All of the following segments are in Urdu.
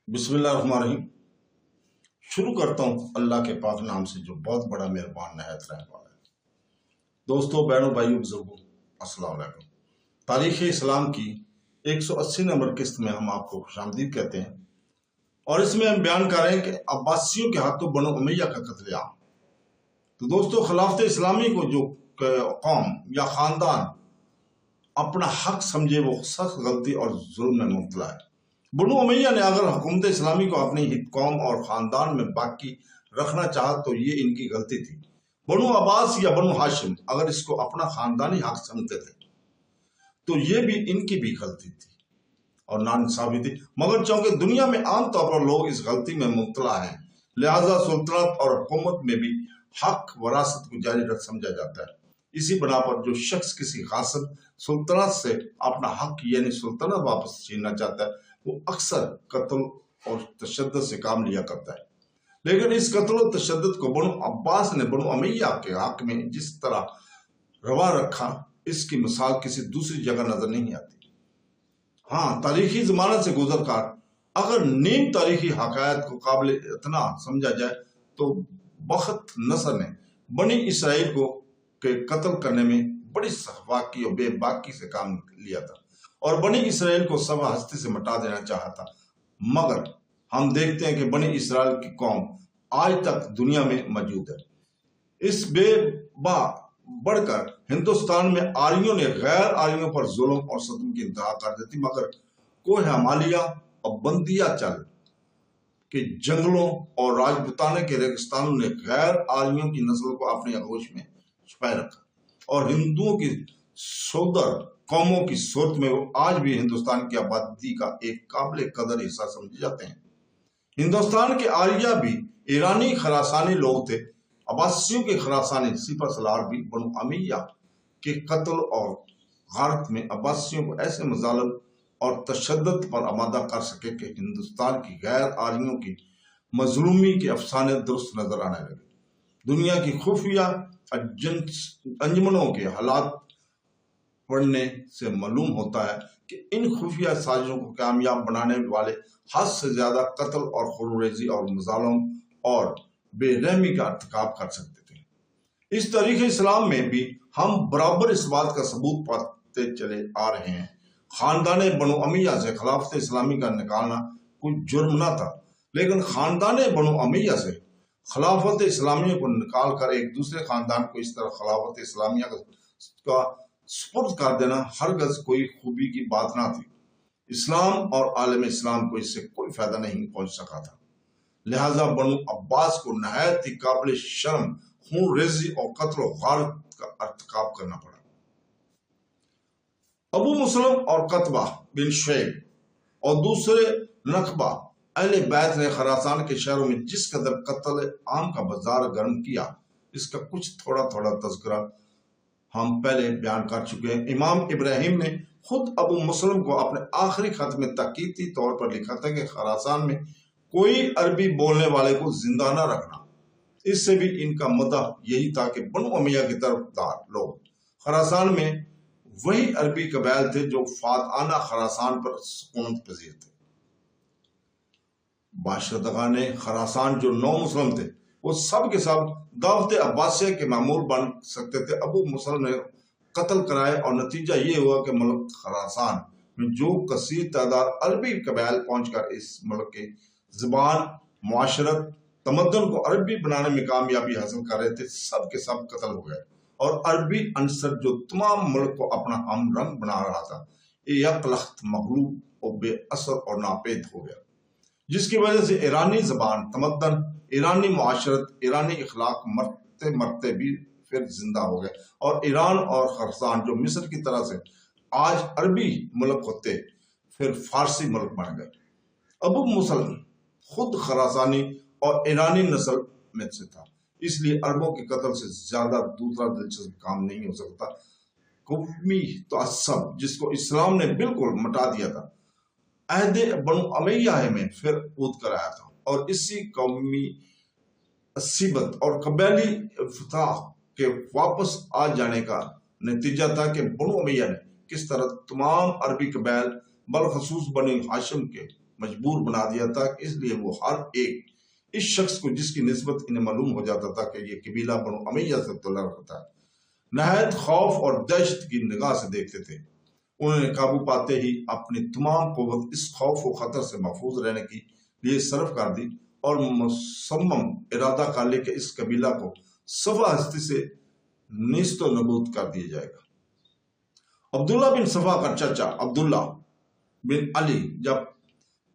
بسم اللہ الرحمن الرحیم۔ شروع کرتا ہوں اللہ کے پاک نام سے جو بہت بڑا مہربان نہایت رحم والا ہے۔ دوستو، بہنوں، بھائیوں، بزرگوں، السلام علیکم۔ تاریخ اسلام کی 180 نمبر قسط میں ہم آپ کو خوش آمدید کہتے ہیں، اور اس میں ہم بیان کر رہے ہیں کہ عباسیوں کے ہاتھوں بنو امیہ کا قتل عام۔ تو دوستو، خلافت اسلامی کو جو قوم یا خاندان اپنا حق سمجھے وہ سخت غلطی اور ظلم میں مبتلا ہے۔ بنو امیہ نے اگر حکومت اسلامی کو اپنی قوم اور خاندان میں باقی رکھنا چاہا تو یہ ان کی غلطی تھی۔ بنو عباس یا بنو ہاشم اگر اس کو اپنا خاندانی حق سمجھتے تھے تو یہ بھی ان کی بھی غلطی تھی اور ناانصافی تھی، مگر چونکہ دنیا میں عام طور پر لوگ اس غلطی میں مبتلا ہیں، لہذا سلطنت اور حکومت میں بھی حق وراثت کو جاری رکھ سمجھا جاتا ہے۔ اسی بنا پر جو شخص کسی غاصب سلطنت سے اپنا حق یعنی سلطنت واپس چھیننا چاہتا ہے وہ اکثر قتل اور تشدد سے کام لیا کرتا ہے۔ لیکن اس قتل و تشدد کو بنو عباس نے بنو امیہ کے حق میں جس طرح روا رکھا، اس کی مثال کسی دوسری جگہ نظر نہیں آتی۔ ہاں، تاریخی زمانہ سے گزر کر اگر نیم تاریخی حقائق کو قابل اتنا سمجھا جائے تو بخت نصر نے بنی اسرائیل کو کے قتل کرنے میں بڑی سخاوت اور بے باکی سے کام لیا تھا اور بنی اسرائیل کو سب ہستی سے مٹا دینا چاہا تھا، مگر ہم دیکھتے ہیں کہ بنی اسرائیل کی قوم آج تک دنیا میں موجود ہے۔ اس بے با بڑھ کر ہندوستان میں آریوں نے غیر آریوں پر ظلم اور ستم کی انتہا کر دیتی، مگر کوہ ہمالیہ اور بندیا چل کے جنگلوں اور راجپوتانے کے ریگستانوں نے غیر آریوں کی نسل کو اپنی آغوش میں چھپائے رکھا اور ہندوؤں کی سودر قوموں کی صورت میں وہ آج بھی ہندوستان کی آبادی کا ایک قابل قدر حصہ سمجھے جاتے ہیں۔ ہندوستان کے آریہ بھی ایرانی خراسانی لوگ تھے۔ عباسیوں کے خراسانی سپہ سالار بھی بنو امیہ کے قتل اور غارت میں عباسیوں کو ایسے مظالم اور تشدد پر آمادہ کر سکے کہ ہندوستان کی غیر آریوں کی مظلومی کے افسانے درست نظر آنے لگے۔ دنیا کی خفیہ انجمنوں کے حالات پڑھنے سے معلوم ہوتا ہے کہ ان خفیہ سازشوں کو کامیاب بنانے والے حد سے زیادہ قتل اور خونریزی اور مظالم اور بے رحمی کا ارتکاب کر سکتے تھے۔ اس تاریخ اسلام میں بھی ہم برابر اس بات کا ثبوت پاتے چلے آ رہے ہیں۔ خاندان بنو امیہ سے خلافت اسلامی کا نکالنا کوئی جرم نہ تھا، لیکن خاندان بنو امیہ سے خلافت اسلامیہ کو نکال کر ایک دوسرے خاندان کو اس طرح خلافت اسلامیہ کا سپرد کر دینا ہرگز کوئی خوبی کی بات نہ تھی۔ اسلام اور عالم اسلام کو اس سے کوئی فائدہ نہیں پہنچ سکا تھا، لہذا بنو عباس کو نہایت ہی قابل شرم خون ریزی اور قتل و غارت کا ارتکاب کرنا پڑا۔ ابو مسلم اور قتبہ بن شعیب اور دوسرے نخبہ اہل بیت نے خراسان کے شہروں میں جس قدر قتل عام کا بازار گرم کیا، اس کا کچھ تھوڑا تذکرہ ہم پہلے بیان کر چکے ہیں۔ امام ابراہیم نے خود ابو مسلم کو اپنے آخری خط میں تاکیدی طور پر لکھا تھا کہ خراسان میں کوئی عربی بولنے والے کو زندہ نہ رکھنا۔ اس سے بھی ان کا مدعا یہی تھا کہ بنو امیہ کی طرفدار لوگ خراسان میں وہی عربی قبائل تھے جو فاتحانہ خراسان پر سکونت پذیر تھے۔ باشندگان خراسان جو نو مسلم تھے وہ سب کے سب دعوت عباسیہ کے معمول بن سکتے تھے۔ ابو مسلم نے قتل کرائے اور نتیجہ یہ ہوا کہ ملک خراسان میں جو کثیر تعداد عربی قبائل پہنچ کر اس ملک کے زبان، معاشرت، تمدن کو عربی بنانے میں کامیابی حاصل کر رہے تھے، سب کے سب قتل ہو گئے اور عربی عنصر جو تمام ملک کو اپنا ہم رنگ بنا رہا تھا یک لخت مغلوب اور بے اثر اور ناپید ہو گیا، جس کی وجہ سے ایرانی زبان، تمدن، ایرانی معاشرت، ایرانی اخلاق مرتے مرتے بھی پھر زندہ ہو گئے اور ایران اور خراسان جو مصر کی طرح سے آج عربی ملک ہوتے پھر فارسی ملک بن گئے۔ ابو مسلم خود خراسانی اور ایرانی نسل میں سے تھا، اس لیے عربوں کے قتل سے زیادہ دوسرا دلچسپ کام نہیں ہو سکتا۔ قومی تعصب جس کو اسلام نے بالکل مٹا دیا تھا، عہد بنو امیہ میں پھر اود کر آیا تھا، اور اسی قومی عصبیت اور قبیلی فتح کے واپس آ جانے کا نتیجہ تھا کہ بنو امیہ نے کس طرح تمام عربی قبائل بالخصوص بنی ہاشم کے مجبور بنا دیا تھا، اس لیے وہ ہر ایک اس شخص کو جس کی نسبت انہیں معلوم ہو جاتا تھا کہ یہ قبیلہ بنو امیہ سے تعلق رکھتا ہے، نہایت خوف اور دہشت کی نگاہ سے دیکھتے تھے۔ انہوں نے قابو پاتے ہی اپنی تمام قوت اس خوف و خطر سے محفوظ رہنے کے لیے صرف کر دی اور مصمم ارادہ کر لیا کہ اس قبیلہ کو صفا ہستی سے نیست و نبود کر دیا جائے گا۔ عبداللہ بن صفا کا چچا عبداللہ بن علی جب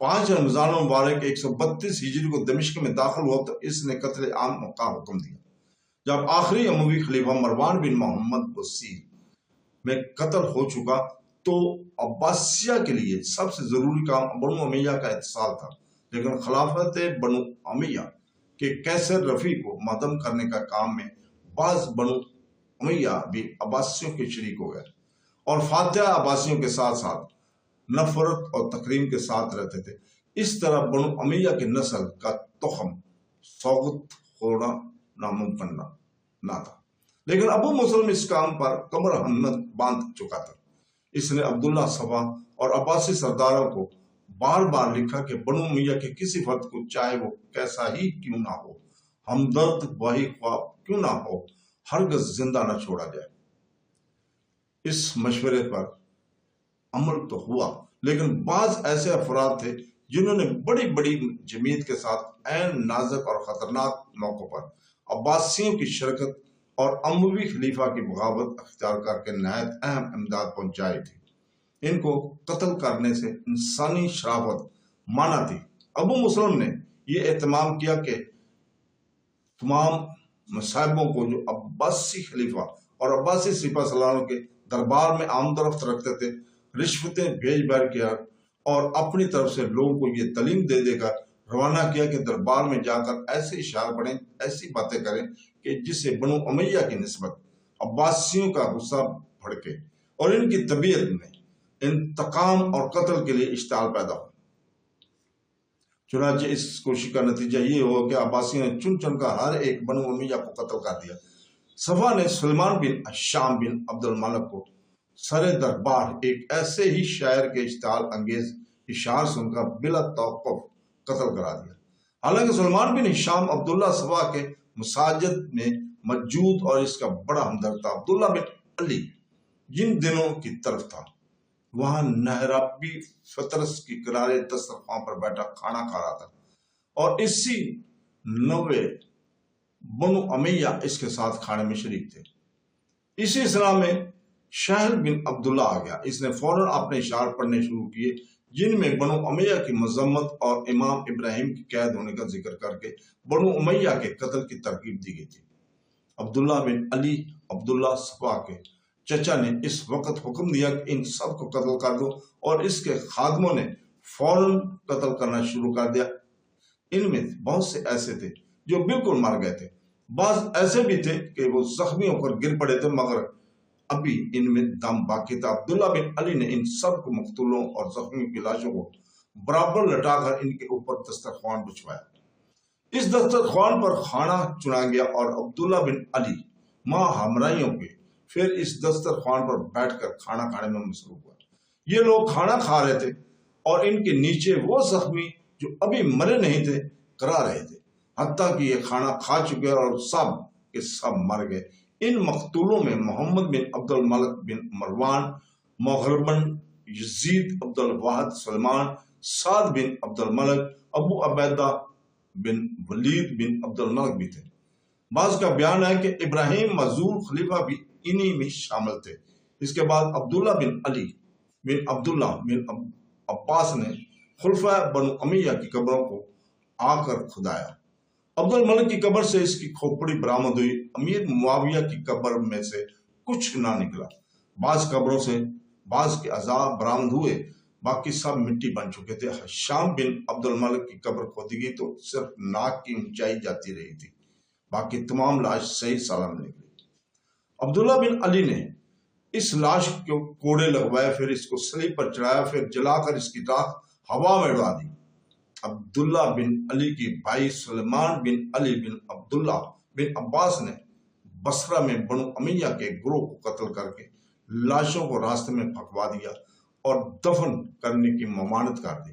5 رمضان مبارک 132 ہجری کو دمشق میں داخل ہوا تو اس نے قتل عام کا حکم دیا۔ جب آخری اموی خلیفہ مروان بن محمد وسیع میں قتل ہو چکا تو عباسیہ کے لیے سب سے ضروری کام بنو امیہ کا اتصال تھا، لیکن خلافت بنو امیہ کے قیصر رفیع کو معدم کرنے کا کام میں بعض بنو امیہ بھی عباسیوں کے شریک ہو گئے اور فاتحہ عباسیوں کے ساتھ ساتھ نفرت اور تقریم کے ساتھ رہتے تھے۔ اس طرح بنو امیہ کی نسل کا تخم سوگت ہونا ناممکن نہ تھا، لیکن ابو مسلم اس کام پر کمر ہمت باندھ چکا تھا۔ اس نے عبداللہ صفا اور عباسی سرداروں کو بار بار لکھا کہ بنو امیہ کے کسی فرد کو چاہے وہ کیسا ہی کیوں نہ ہو، ہمدرد وہی خواہ کیوں نہ ہو، ہرگز زندہ نہ چھوڑا جائے۔ اس مشورے پر عمل تو ہوا، لیکن بعض ایسے افراد تھے جنہوں نے بڑی بڑی جمعیت کے ساتھ عین نازک اور خطرناک موقع پر عباسیوں کی شرکت اور اموی خلیفہ کی بغاوت اختیار کر کے نہایت اہم امداد پہنچائی تھی۔ ان کو قتل کرنے سے انسانی شرافت مانا تھی۔ ابو مسلم نے یہ اہتمام کیا کہ تمام مصائبوں کو جو عباسی خلیفہ اور عباسی سپہ سالاروں کے دربار میں آمد و رفت رکھتے تھے، رشوتیں بھیج بھیر کیا اور اپنی طرف سے لوگوں کو یہ تعلیم دے دے کر روانہ کیا کہ دربار میں جا کر ایسے اشعار پڑھیں، ایسی باتیں کریں کہ جس سے بنو امیہ کی نسبت عباسیوں کا غصہ بھڑکے اور ان کی طبیعت میں انتقام اور قتل کے لیے اشتعال پیدا ہو۔ چنانچہ اس کوشش کا نتیجہ یہ ہوا کہ عباسیوں نے چن چن کر ہر ایک بنو امیہ کو قتل کر دیا۔ صفا نے سلیمان بن الشام بن عبد الملک کو سر دربار ایک ایسے ہی شاعر کے اشتعال انگیز اشعار سن کر بلا توقف قتل کرا دیا۔ حالانکہ سلیمان بن ہشام عبداللہ صفا کے مساجد میں موجود اور اس کا بڑا ہمدرد تھا۔ عبداللہ بن علی جن دنوں کی طرف تھا وہاں نہرابی فطرس کی کنارے دسترخوان پر بیٹھا کھانا کھا رہا تھا اور اسی نوے بنو امیہ اس کے ساتھ کھانے میں شریک تھے۔ اسی اثناء میں شہل بن عبداللہ آ گیا۔ اس نے فوراً اپنے اشعار پڑھنے شروع کیے جن میں بنو امیہ کی مذمت اور امام ابراہیم کی قید ہونے کا ذکر کر کے بنو امیہ کے قتل کی ترغیب دی گئی تھی۔ عبداللہ بن علی عبداللہ صفا کے چچا نے اس وقت حکم دیا کہ ان سب کو قتل کر دو اور اس کے خادموں نے فوراً قتل کرنا شروع کر دیا۔ ان میں بہت سے ایسے تھے جو بالکل مر گئے تھے، بعض ایسے بھی تھے کہ وہ زخمی ہو کر گر پڑے تھے مگر ابھی ان میں دم باقی تھا۔ عبداللہ بن علی نے ان سب کو مقتولوں اور زخمیوں کی لاشوں کو برابر لٹا کر ان کے اوپر دسترخوان بچھوایا۔ اس دسترخوان پر کھانا چنا گیا اور عبداللہ بن علی ماں ہمراہیوں کے پھر اس دسترخوان پر بیٹھ کر کھانا کھانے میں مصروف ہوا۔ یہ لوگ کھانا کھا رہے تھے اور ان کے نیچے وہ زخمی جو ابھی مرے نہیں تھے کرا رہے تھے، حتیٰ کہ یہ کھانا کھا چکے اور سب کے سب مر گئے۔ ان مقتولوں میں محمد بن عبد الملک بن مروان، مغربن یزید، عبد الواحد سلمان، سعد بن عبد الملک، ابو عبیدہ بن ولید بن عبد الملک بھی تھے۔ بعض کا بیان ہے کہ ابراہیم معذور خلیفہ بھی انہی میں شامل تھے۔ اس کے بعد عبداللہ بن علی بن عبداللہ بن عباس نے خلفۂ بنو امیہ کی قبروں کو آ کر کھدایا۔ عبد الملک کی قبر سے اس کی کھوپڑی برآمد ہوئی۔ امیر معاویہ کی قبر میں سے کچھ نہ نکلا۔ بعض قبروں سے بعض کے اعضاء برآمد ہوئے، باقی سب مٹی بن چکے تھے۔ ہشام بن عبد الملک کی قبر کھودی گئی تو صرف ناک کی اونچائی جاتی رہی تھی، باقی تمام لاش صحیح سالم نکلی۔ عبداللہ بن علی نے اس لاش کو کوڑے لگوائے، پھر اس کو صلیب پر چڑھایا، پھر جلا کر اس کی راکھ ہوا میں اڑا دی۔ عبداللہ بن علی کی بھائی سلیمان بن علی بن عبداللہ بن عباس نے بصرہ میں بنو امیہ کے گروہ کو قتل کر کے لاشوں کو راستے میں پھنکوا دیا اور دفن کرنے کی ممانعت کر دی۔